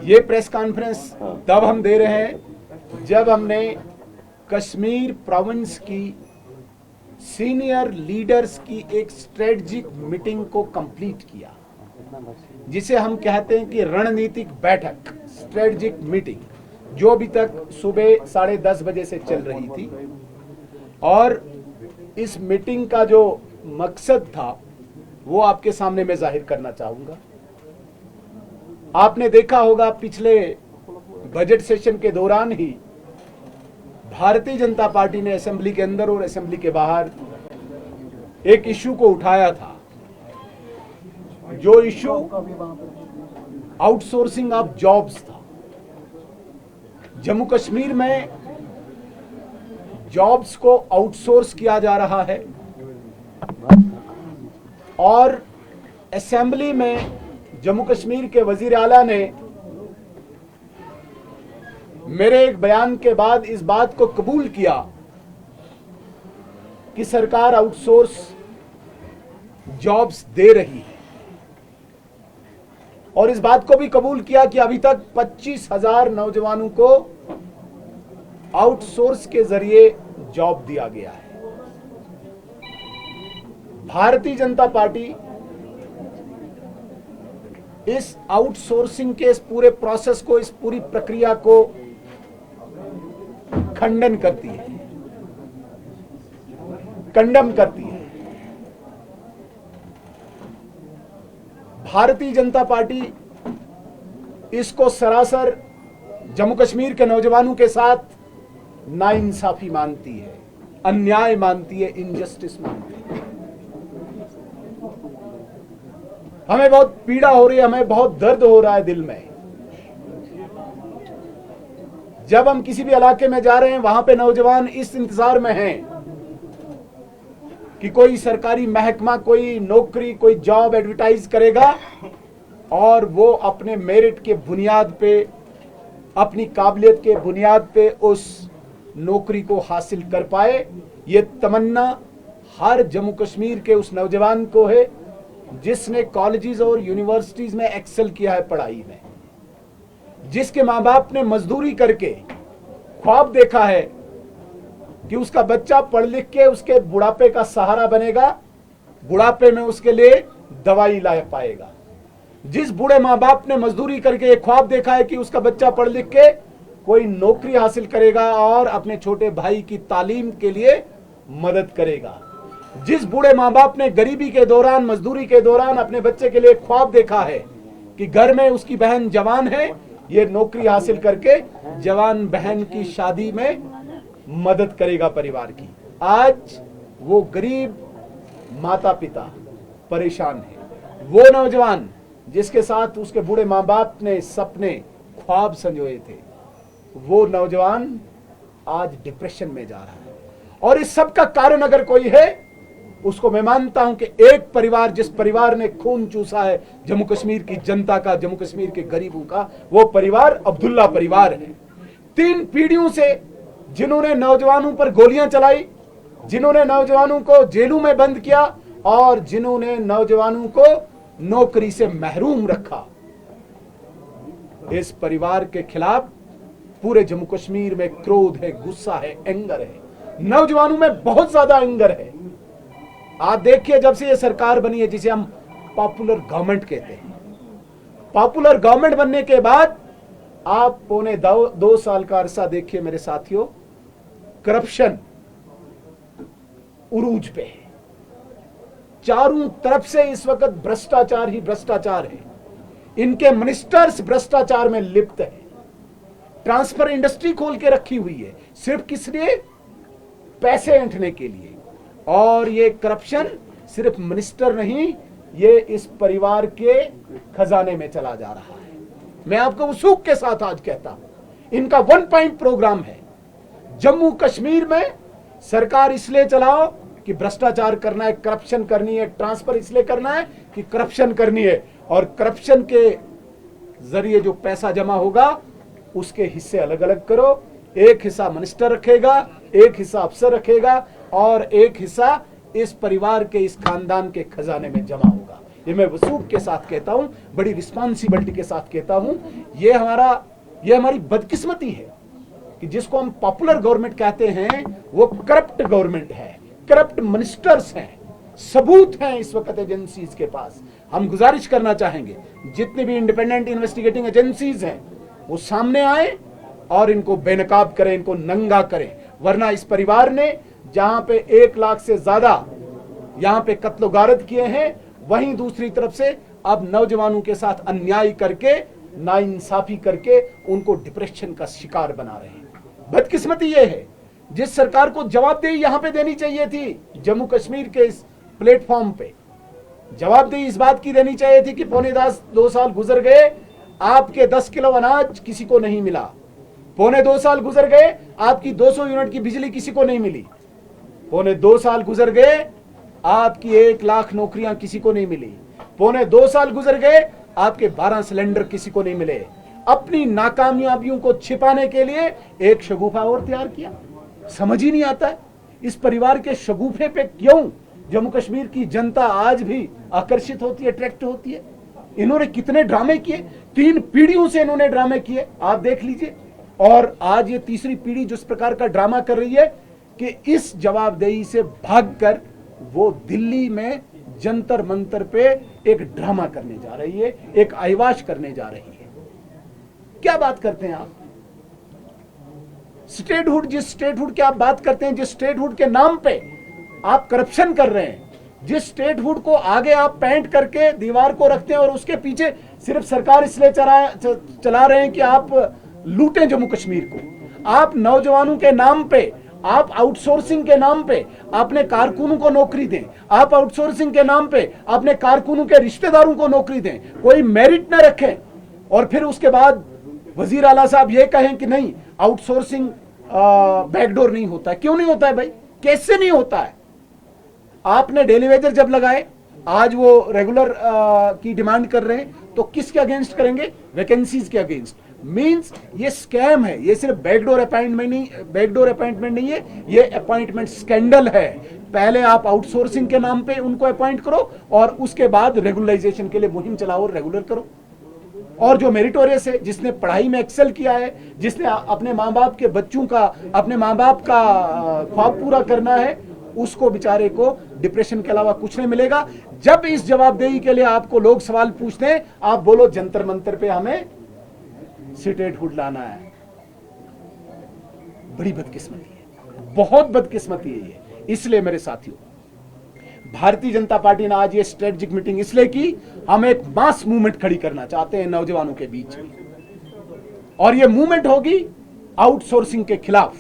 ये press conference तब हम दे रहे हैं जब हमने कश्मीर प्रोविंस की सीनियर लीडर्स की एक स्ट्रेटजिक मीटिंग को कंप्लीट किया, जिसे हम कहते हैं कि रणनीतिक बैठक, स्ट्रेटजिक मीटिंग, जो अभी तक सुबह 10:30 बजे से चल रही थी। और इस मीटिंग का जो मकसद था वो आपके सामने मैं जाहिर करना चाहूंगा। आपने देखा होगा पिछले बजट सेशन के दौरान ही भारतीय जनता पार्टी ने असेंबली के अंदर और असेंबली के बाहर एक इश्यू को उठाया था, जो इश्यू आउटसोर्सिंग ऑफ जॉब्स था। जम्मू कश्मीर में जॉब्स को आउटसोर्स किया जा रहा है और असेंबली में जम्मू कश्मीर के वजीर आला ने मेरे एक बयान के बाद इस बात को कबूल किया कि सरकार आउटसोर्स जॉब्स दे रही है, और इस बात को भी कबूल किया कि अभी तक 25,000 नौजवानों को आउटसोर्स के जरिए जॉब दिया गया है। भारतीय जनता पार्टी इस आउटसोर्सिंग के इस पूरे प्रोसेस को, इस पूरी प्रक्रिया को खंडन करती है, कंडम करती है। भारतीय जनता पार्टी इसको सरासर जम्मू कश्मीर के नौजवानों के साथ नाइंसाफी मानती है, अन्याय मानती है, इनजस्टिस मानती है। हमें बहुत पीड़ा हो रही है, हमें बहुत दर्द हो रहा है दिल में। जब हम किसी भी इलाके में जा रहे हैं, वहां पे नौजवान इस इंतजार में हैं कि कोई सरकारी महकमा, कोई नौकरी, कोई जॉब एडवर्टाइज करेगा और वो अपने मेरिट के बुनियाद पे, अपनी काबिलियत के बुनियाद पे उस नौकरी को हासिल कर पाए। ये तमन्ना हर जम्मू कश्मीर के उस नौजवान को है जिसने कॉलेजेस और यूनिवर्सिटीज में एक्सेल किया है पढ़ाई में, जिसके माँ बाप ने मजदूरी करके ख्वाब देखा है कि उसका बच्चा पढ़ लिख के उसके बुढ़ापे का सहारा बनेगा, बुढ़ापे में उसके लिए दवाई ला पाएगा। जिस बूढ़े माँ बाप ने मजदूरी करके एक ख्वाब देखा है कि उसका बच्चा पढ़ लिख के कोई नौकरी हासिल करेगा और अपने छोटे भाई की तालीम के लिए मदद करेगा। जिस बूढ़े माँ बाप ने गरीबी के दौरान, मजदूरी के दौरान अपने बच्चे के लिए ख्वाब देखा है कि घर में उसकी बहन जवान है, ये नौकरी हासिल करके जवान बहन की शादी में मदद करेगा परिवार की। आज वो गरीब माता पिता परेशान है। वो नौजवान जिसके साथ उसके बूढ़े माँ बाप ने सपने, ख्वाब संजोए थे, वो नौजवान आज डिप्रेशन में जा रहा है। और इस सब का कारण अगर कोई है, उसको मैं मानता हूं कि एक परिवार, जिस परिवार ने खून चूसा है जम्मू कश्मीर की जनता का, जम्मू कश्मीर के गरीबों का, वो परिवार अब्दुल्ला परिवार है। 3 पीढ़ियों से जिन्होंने नौजवानों पर गोलियां चलाई, जिन्होंने नौजवानों को जेलों में बंद किया और जिन्होंने नौजवानों को नौकरी से महरूम रखा, इस परिवार के खिलाफ पूरे जम्मू कश्मीर में क्रोध है, गुस्सा है, एंगर है। नौजवानों में बहुत ज्यादा एंगर है। आप देखिए, जब से ये सरकार बनी है, जिसे हम पॉपुलर गवर्नमेंट कहते हैं, पॉपुलर गवर्नमेंट बनने के बाद आप पौने 2 साल का अरसा देखिए मेरे साथियों, करप्शन उरूज पे है। चारों तरफ से इस वक्त भ्रष्टाचार ही भ्रष्टाचार है। इनके मिनिस्टर्स भ्रष्टाचार में लिप्त है। ट्रांसफर इंडस्ट्री खोल के रखी हुई है, सिर्फ किस लिए? पैसे ऐंठने के लिए। और ये करप्शन सिर्फ मिनिस्टर नहीं, ये इस परिवार के खजाने में चला जा रहा है। मैं आपको वसूख के साथ आज कहता हूं, इनका 1 पॉइंट प्रोग्राम है। जम्मू कश्मीर में सरकार इसलिए चलाओ कि भ्रष्टाचार करना है, करप्शन करनी है। ट्रांसफर इसलिए करना है कि करप्शन करनी है, और करप्शन के जरिए जो पैसा जमा होगा उसके हिस्से अलग अलग करो। एक हिस्सा मिनिस्टर रखेगा, एक हिस्सा अफसर रखेगा, और एक हिस्सा इस परिवार के, इस खानदान के खजाने में जमा होगा। ये मैं वसूख के साथ कहता हूं, बड़ी रिस्पॉन्सिबिलिटी के साथ कहता हूं। ये हमारी बदकिस्मती है कि जिसको हम पॉपुलर गवर्नमेंट कहते हैं वो करप्ट गवर्नमेंट है, करप्ट मिनिस्टर्स हैं, सबूत हैं इस वक्त एजेंसीज के पास। हम गुजारिश करना चाहेंगे जितनी भी इंडिपेंडेंट इन्वेस्टिगेटिंग एजेंसीज हैं वो सामने आए और इनको बेनकाब करें, इनको नंगा करें, वरना इस परिवार ने जहां पे 1 लाख से ज्यादा यहां पे कत्लो गारत किए हैं, वहीं दूसरी तरफ से अब नौजवानों के साथ अन्याय करके, नाइंसाफी करके उनको डिप्रेशन का शिकार बना रहे हैं। बदकिस्मती ये है, जिस सरकार को जवाबदेही यहां पे देनी चाहिए थी, जम्मू कश्मीर के इस प्लेटफॉर्म पे जवाबदेही इस बात की देनी चाहिए थी कि पौने 2 साल गुजर गए, आपके 10 किलो अनाज किसी को नहीं मिला। पौने 2 साल गुजर गए, आपकी 200 यूनिट की बिजली किसी को नहीं मिली। पौने 2 साल गुजर गए, आपकी 1 लाख नौकरियां किसी को नहीं मिली। पौने 2 साल गुजर गए, आपके 12 सिलेंडर किसी को नहीं मिले। अपनी नाकामयाबियों को छिपाने के लिए एक शगुफा और तैयार किया। समझ ही नहीं आता है इस परिवार के शगुफे पे क्यों जम्मू कश्मीर की जनता आज भी आकर्षित होती है, अट्रैक्ट होती है। इन्होंने कितने ड्रामे किए, 3 पीढ़ियों से इन्होंने ड्रामे किए, आप देख लीजिए। और आज ये तीसरी पीढ़ी जिस प्रकार का ड्रामा कर रही है कि इस जवाबदेही से भागकर वो दिल्ली में जंतर मंतर पे एक ड्रामा करने जा रही है, एक अयवाश करने जा रही है। क्या बात करते हैं आप? स्टेटहुड, जिस स्टेटहुड की आप बात करते हैं, जिस स्टेटहुड के नाम पे आप करप्शन कर रहे हैं, जिस स्टेटहुड को आगे आप पेंट करके दीवार को रखते हैं और उसके पीछे सिर्फ सरकार इसलिए चला रहे हैं कि आप लूटें जम्मू कश्मीर को। आप नौजवानों के नाम पे, आप आउटसोर्सिंग के नाम पे अपने कारकुनों को नौकरी दें, आप आउटसोर्सिंग के नाम पे अपने कारकुनों के रिश्तेदारों को नौकरी दें, कोई मेरिट न रखें और फिर उसके बाद वजीर आला साहब ये कहें कि नहीं आउटसोर्सिंग बैकडोर नहीं होता है। क्यों नहीं होता है भाई? कैसे नहीं होता है? आपने डेली वेजर जब लगाए, आज वो रेगुलर की डिमांड कर रहे हैं, तो किसके अगेंस्ट करेंगे? वैकेंसीज के अगेंस्ट। मींस ये स्कैम है, ये सिर्फ बैकडोर अपॉइंटमेंट नहीं है, ये अपॉइंटमेंट स्कैंडल है। पहले आप आउटसोर्सिंग के नाम पे उनको अपॉइंट करो और उसके बाद रेगुलराइजेशन के लिए मुहिम चलाओ और रेगुलर करो। और जो मेरिटोरियस है, जिसने पढ़ाई में एक्सेल किया है, जिसने अपने माँ बाप के बच्चों का, अपने माँ बाप का ख्वाब पूरा करना है, उसको बेचारे को डिप्रेशन के अलावा कुछ नहीं मिलेगा। जब इस जवाबदेही के लिए आपको लोग सवाल पूछते हैं, आप बोलो जंतर मंतर पे हमें स्टेटहुड लाना है। बड़ी बदकिस्मती है, बहुत बदकिस्मती है ये। इसलिए मेरे साथियों, भारतीय जनता पार्टी ने आज ये स्ट्रेटेजिक मीटिंग इसलिए की, हम एक मास मूवमेंट खड़ी करना चाहते हैं नौजवानों के बीच में, और ये मूवमेंट होगी आउटसोर्सिंग के खिलाफ।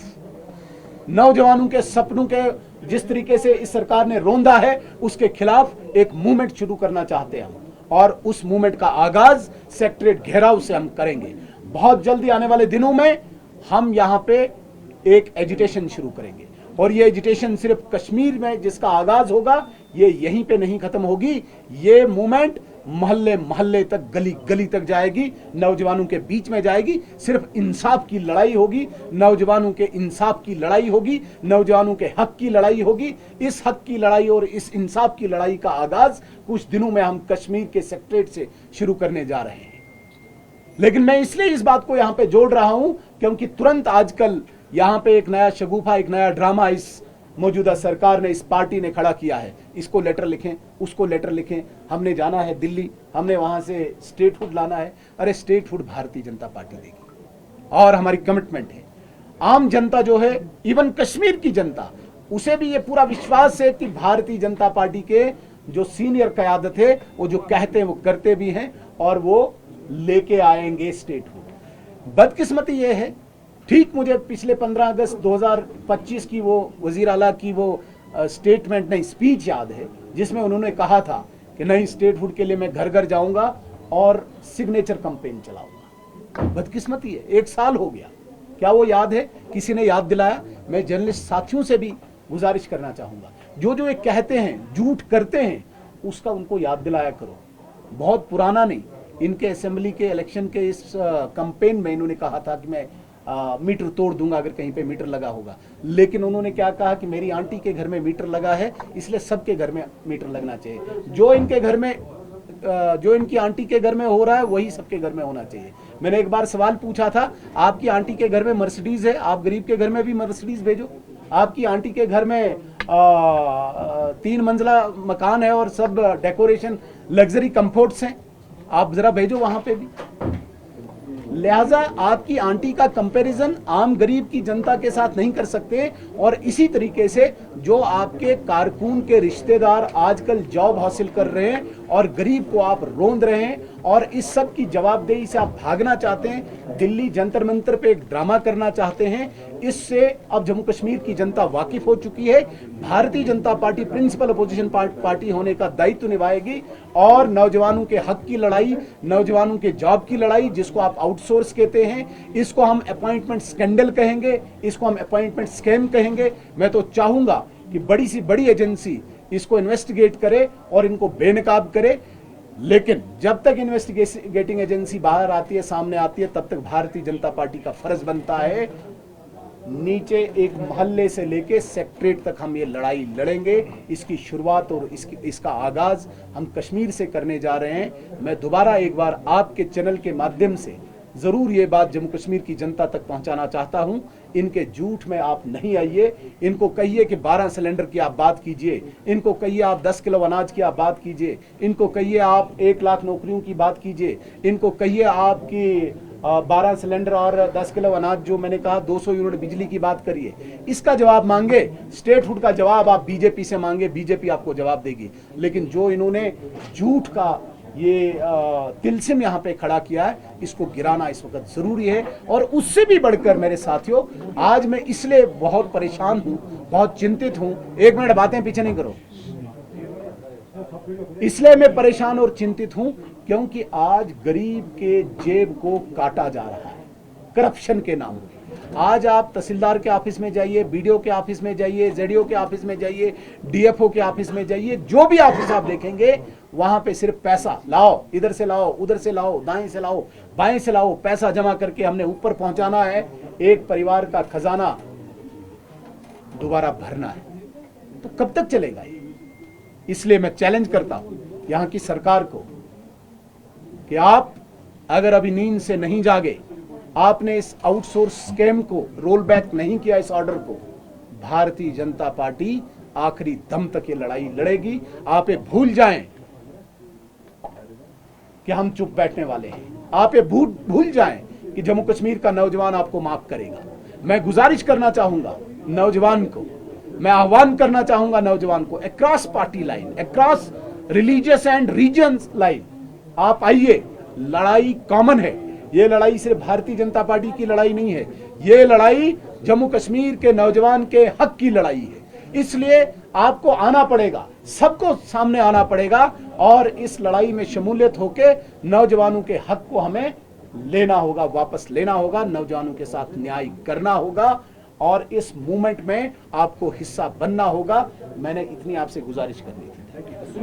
नौजवानों के सपनों के जिस तरीके से इस सरकार ने रोंदा है, उसके खिलाफ एक मूवमेंट शुरू करना चाहते हैं हम, और उस मूवमेंट का आगाज सेक्रेटरीट घेराव से हम करेंगे। बहुत जल्दी आने वाले दिनों में हम यहां पे एक एजिटेशन शुरू करेंगे, और ये एजिटेशन सिर्फ कश्मीर में जिसका आगाज होगा, ये यहीं पे नहीं खत्म होगी। ये मूवमेंट मोहल्ले मोहल्ले तक, गली गली तक जाएगी, नौजवानों के बीच में जाएगी। सिर्फ इंसाफ की लड़ाई होगी, नौजवानों के इंसाफ की लड़ाई होगी, नौजवानों के हक की लड़ाई होगी। इस हक की लड़ाई और इस इंसाफ की लड़ाई का आगाज कुछ दिनों में हम कश्मीर के सेक्रेटरीट से शुरू करने जा रहे हैं। लेकिन मैं इसलिए इस बात को यहां पे जोड़ रहा हूं क्योंकि तुरंत आजकल यहां पे एक नया शगुफा, एक नया ड्रामा इस मौजूदा सरकार ने, इस पार्टी ने खड़ा किया है। इसको लेटर लिखें, उसको लेटर लिखें, हमने जाना है दिल्ली, हमने वहां से स्टेटहुड लाना है। अरे स्टेटहुड भारतीय जनता पार्टी देगी और हमारी कमिटमेंट है। आम जनता जो है, इवन कश्मीर की जनता, उसे भी ये पूरा विश्वास है कि भारतीय जनता पार्टी के जो सीनियर क़यादत है, वो जो कहते हैं वो करते भी हैं, और वो लेके आएंगे स्टेटहुड। बदकिस्मती ये है, ठीक मुझे पिछले 15 अगस्त 2025 की वो वजीर आला की वो स्टेटमेंट नहीं, स्पीच याद है, जिसमें उन्होंने कहा था कि नहीं, स्टेटहुड के लिए मैं घर घर जाऊंगा और सिग्नेचर कैंपेन चलाऊंगा। बदकिस्मती है, 1 साल हो गया। क्या वो याद है? किसी ने याद दिलाया? मैं जर्नलिस्ट साथियों से भी गुजारिश करना चाहूंगा, जो जो ये कहते हैं, झूठ करते हैं, उसका उनको याद दिलाया करो। बहुत पुराना नहीं, इनके असेंबली के इलेक्शन के इस कैंपेन में इन्होंने कहा था कि मैं मीटर तोड़ दूंगा अगर कहीं पे मीटर लगा होगा। लेकिन उन्होंने क्या कहा कि मेरी आंटी के घर में मीटर लगा है, इसलिए सबके घर में मीटर लगना चाहिए। जो इनके घर में जो इनकी आंटी के घर में हो रहा है वही सबके घर में होना चाहिए। मैंने एक बार सवाल पूछा था, आपकी आंटी के घर में मर्सिडीज है, आप गरीब के घर में भी मर्सिडीज भेजो। आपकी आंटी के घर में 3 मंजिला मकान है और सब डेकोरेशन लग्जरी कंफर्ट्स हैं, आप जरा भेजो वहां पे भी। लिहाजा आपकी आंटी का कंपैरिजन आम गरीब की जनता के साथ नहीं कर सकते। और इसी तरीके से जो आपके कारकुन के रिश्तेदार आजकल जॉब हासिल कर रहे हैं और गरीब को आप रोंद रहे हैं और इस सब की जवाबदेही से आप भागना चाहते हैं, दिल्ली जंतर मंतर पे एक ड्रामा करना चाहते हैं, इससे अब जम्मू कश्मीर की जनता वाकिफ हो चुकी है। Bharatiya Janata party principal opposition party होने का दायित्व निभाएगी और नौजवानों के हक की लड़ाई, नौजवानों के जॉब की लड़ाई, जिसको आप आउटसोर्स कहते हैं, इसको हम अपॉइंटमेंट स्कैंडल कहेंगे, इसको हम अपॉइंटमेंट स्कैम कहेंगे। मैं तो चाहूंगा कि बड़ी सी बड़ी एजेंसी इसको इन्वेस्टिगेट करे और इनको बेनकाब करे, लेकिन जब तक इन्वेस्टिगेटिंग एजेंसी बाहर आती है, सामने आती है, तब तक भारतीय जनता पार्टी का फर्ज बनता है नीचे एक मोहल्ले से लेके सेक्रेटरीट तक हम ये लड़ाई लड़ेंगे। इसकी शुरुआत और इसका आगाज हम कश्मीर से करने जा रहे हैं। मैं दोबारा एक बार आपके चैनल के माध्यम से जरूर ये बात जम्मू कश्मीर की जनता तक पहुंचाना चाहता हूं। इनके झूठ में आप नहीं आइए। इनको कहिए कि 12 सिलेंडर की आप बात कीजिए, इनको कहिए आप 10 किलो अनाज की आप बात कीजिए, इनको कहिए आप 1 लाख नौकरियों की बात कीजिए, इनको कहिए आपकी 12 सिलेंडर और 10 किलो अनाज, जो मैंने कहा 200 यूनिट बिजली की बात करिए। इसका जवाब मांगे, स्टेटहुड का जवाब आप बीजेपी से मांगे, बीजेपी आपको जवाब देगी। लेकिन जो इन्होंने झूठ का ये तिलस्म यहाँ पे खड़ा किया है, इसको गिराना इस वक्त जरूरी है। और उससे भी बढ़कर मेरे साथियों, आज मैं इसलिए बहुत परेशान हूं, बहुत चिंतित हूं। 1 मिनट, बातें पीछे नहीं करो। इसलिए मैं परेशान और चिंतित हूं क्योंकि आज गरीब के जेब को काटा जा रहा है करप्शन के नाम पे। आज आप तहसीलदार के ऑफिस में जाइए, बीडीओ के ऑफिस में जाइए, जेडीओ के ऑफिस में जाइए, डीएफओ के ऑफिस में जाइए, जो भी ऑफिस आप देखेंगे वहां पे सिर्फ पैसा लाओ, इधर से लाओ, उधर से लाओ, दाएं से लाओ, बाएं से लाओ, पैसा जमा करके हमने ऊपर पहुंचाना है, एक परिवार का खजाना दोबारा भरना है। तो कब तक चलेगा ये? इसलिए मैं चैलेंज करता हूं यहां की सरकार को कि आप अगर अभी नींद से नहीं जागे, आपने इस आउटसोर्स स्कैम को रोल बैक नहीं किया, इस ऑर्डर को, भारतीय जनता पार्टी आखिरी दम तक ये लड़ाई लड़ेगी। आप ये भूल जाएं कि हम चुप बैठने वाले हैं। आप ये भूल जाएं कि जम्मू कश्मीर का नौजवान आपको माफ करेगा। मैं गुजारिश करना चाहूंगा नौजवान को, मैं आह्वान करना चाहूंगा नौजवान को, across party line, across religious and regions line, आप आइए। लड़ाई कॉमन है। ये लड़ाई सिर्फ भारतीय जनता पार्टी की लड़ाई नहीं है, ये लड़ाई जम्मू कश्मीर के नौजवान के हक की लड़ाई है। इसलिए आपको आना पड़ेगा, सबको सामने आना पड़ेगा और इस लड़ाई में शमूलियत होके नौजवानों के हक को हमें लेना होगा, वापस लेना होगा, नौजवानों के साथ न्याय करना होगा और इस मूवमेंट में आपको हिस्सा बनना होगा। मैंने इतनी आपसे गुजारिश करनी थी।